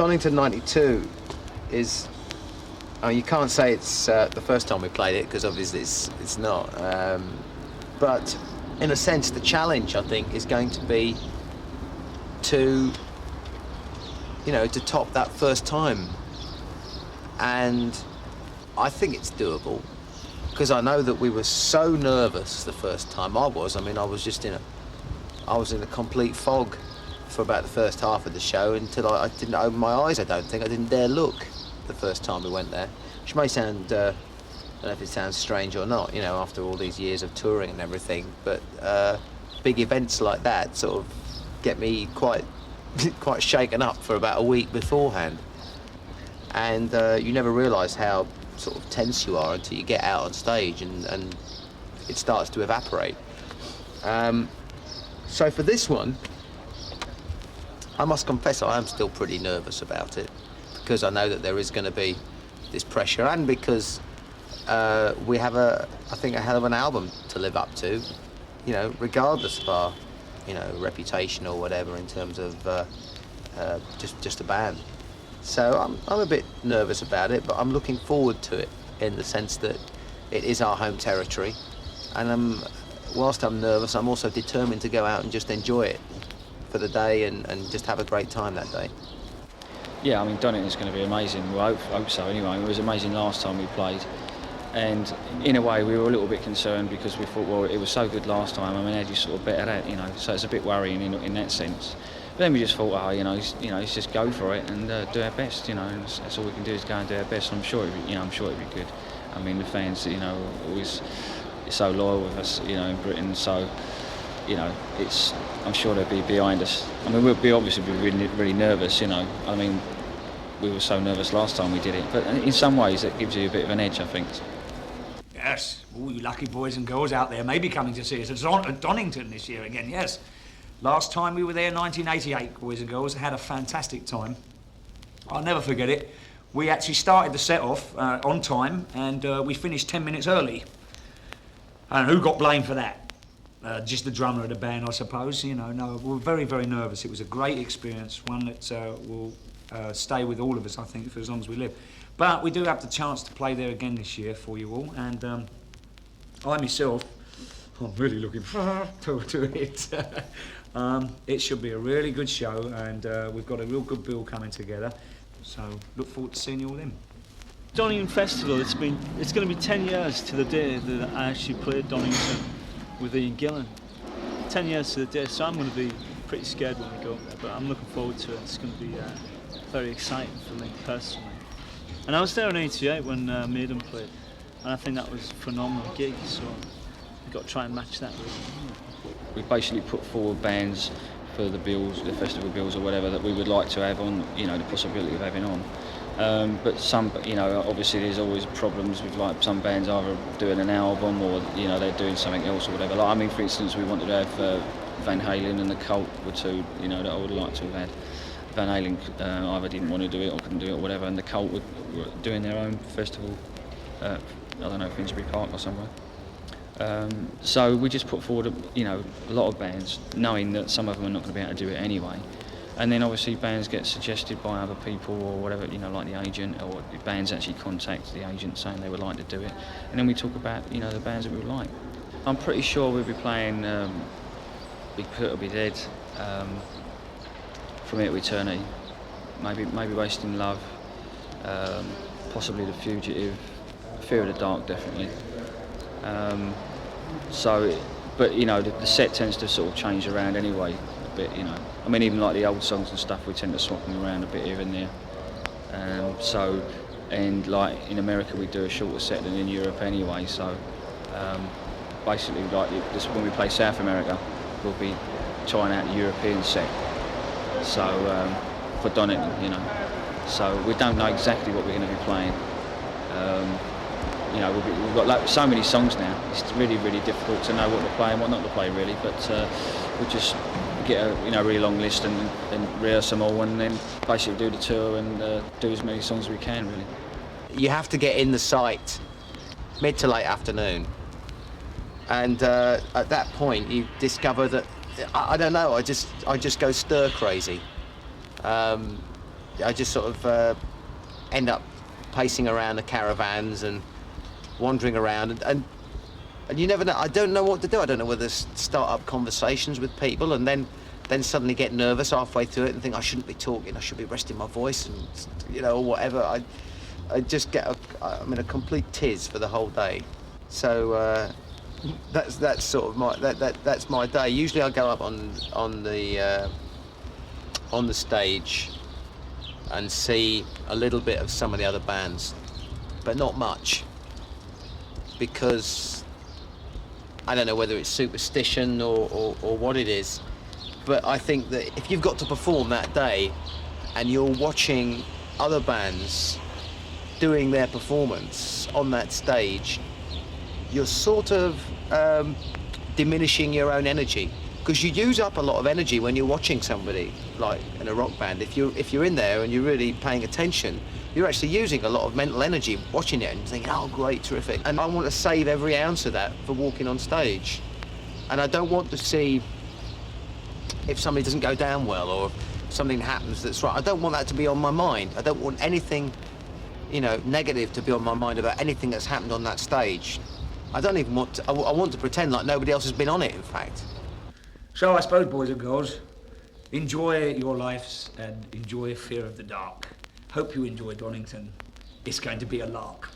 Donington 92 is, you can't say it's the first time we played it, because obviously it's not. But in a sense, the challenge, I think, is going to be to top that first time. And I think it's doable, because I know that we were so nervous the first time. I was in a complete fog for about the first half of the show, until I didn't open my eyes, I don't think. I didn't dare look the first time we went there, which may sound, I don't know if it sounds strange or not, after all these years of touring and everything, but big events like that sort of get me quite shaken up for about a week beforehand. And you never realise how sort of tense you are until you get out on stage and it starts to evaporate. So for this one, I must confess I am still pretty nervous about it, because I know that there is going to be this pressure, and because we have I think a hell of an album to live up to, regardless of our, reputation or whatever in terms of just a band. So I'm a bit nervous about it, but I'm looking forward to it in the sense that it is our home territory, and whilst I'm nervous, I'm also determined to go out and just enjoy it for the day and just have a great time that day. Yeah, I mean, Donington's going to be amazing. Well, I hope so anyway. It was amazing last time we played. And in a way, we were a little bit concerned, because we thought, well, it was so good last time. I mean, how do you sort of better that, So it's a bit worrying in that sense. But then we just thought, let's just go for it and do our best, And that's all we can do is go and do our best. And I'm sure it'd be good. I mean, the fans, always so loyal with us, in Britain. So, I'm sure they'll be behind us. I mean, we'll be obviously really, really nervous, I mean, we were so nervous last time we did it. But in some ways, it gives you a bit of an edge, I think. Yes, all you lucky boys and girls out there may be coming to see us at Donington this year again, yes. Last time we were there, 1988, boys and girls, had a fantastic time. I'll never forget it. We actually started the set off on time, and we finished 10 minutes early. And who got blamed for that? Just the drummer of the band, I suppose. No, we were very, very nervous. It was a great experience, one that will stay with all of us, I think, for as long as we live. But we do have the chance to play there again this year for you all, and I myself, I'm really looking forward to it. It should be a really good show, and we've got a real good bill coming together, so look forward to seeing you all then. Donington Festival, it's going to be 10 years to the day that I actually played Donington with Ian Gillan. 10 years to the day, so I'm going to be pretty scared when we go up there, but I'm looking forward to it. It's going to be very exciting for me personally. And I was there in '88 when Maiden played, and I think that was a phenomenal gig, so we've got to try and match that really. We basically put forward bands for the bills, the festival bills or whatever, that we would like to have on, the possibility of having on. But some, obviously there's always problems with some bands either doing an album or, they're doing something else or whatever. I mean, for instance, we wanted to have Van Halen and the Cult were two, that I would like to have had. Van Halen either didn't want to do it or couldn't do it or whatever, and the Cult were doing their own festival, I don't know, Finsbury Park or somewhere. So we just put forward, a lot of bands, knowing that some of them are not going to be able to do it anyway. And then obviously bands get suggested by other people or whatever, like the agent, or the bands actually contact the agent saying they would like to do it. And then we talk about, the bands that we would like. I'm pretty sure we'll be playing Big Put Will Be Dead, From Here to Eternity, maybe Wasting Love, possibly The Fugitive, Fear of the Dark definitely. But the set tends to sort of change around anyway a bit, I mean, even like the old songs and stuff, we tend to swap them around a bit here and there. And like in America we do a shorter set than in Europe anyway, so basically like this, when we play South America, we'll be trying out the European set. So for Donington, so we don't know exactly what we're going to be playing. We've got so many songs now. It's really, really difficult to know what to play and what not to play, really. But we'll just get a really long list and rehearse them all, and then basically do the tour and do as many songs as we can, really. You have to get in the site mid to late afternoon, and at that point you discover that I don't know. I just go stir crazy. I just sort of end up pacing around the caravans and wandering around, and you never know. I don't know what to do. I don't know whether to start up conversations with people and then suddenly get nervous halfway through it and think I shouldn't be talking. I should be resting my voice and or whatever. I just I'm in a complete tiz for the whole day. So that's sort of my that's my day. Usually I go up on the stage and see a little bit of some of the other bands, but not much, because I don't know whether it's superstition or what it is, but I think that if you've got to perform that day and you're watching other bands doing their performance on that stage, you're sort of diminishing your own energy, because you use up a lot of energy when you're watching somebody like in a rock band. If you're in there and you're really paying attention, you're actually using a lot of mental energy watching it and thinking, oh great, terrific. And I want to save every ounce of that for walking on stage. And I don't want to see if somebody doesn't go down well or if something happens that's right. I don't want that to be on my mind. I don't want anything, negative to be on my mind about anything that's happened on that stage. I don't even want to, I want to pretend like nobody else has been on it, in fact. So I suppose, boys and girls, enjoy your lives and enjoy Fear of the Dark. Hope you enjoy Donington. It's going to be a lark.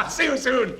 See you soon.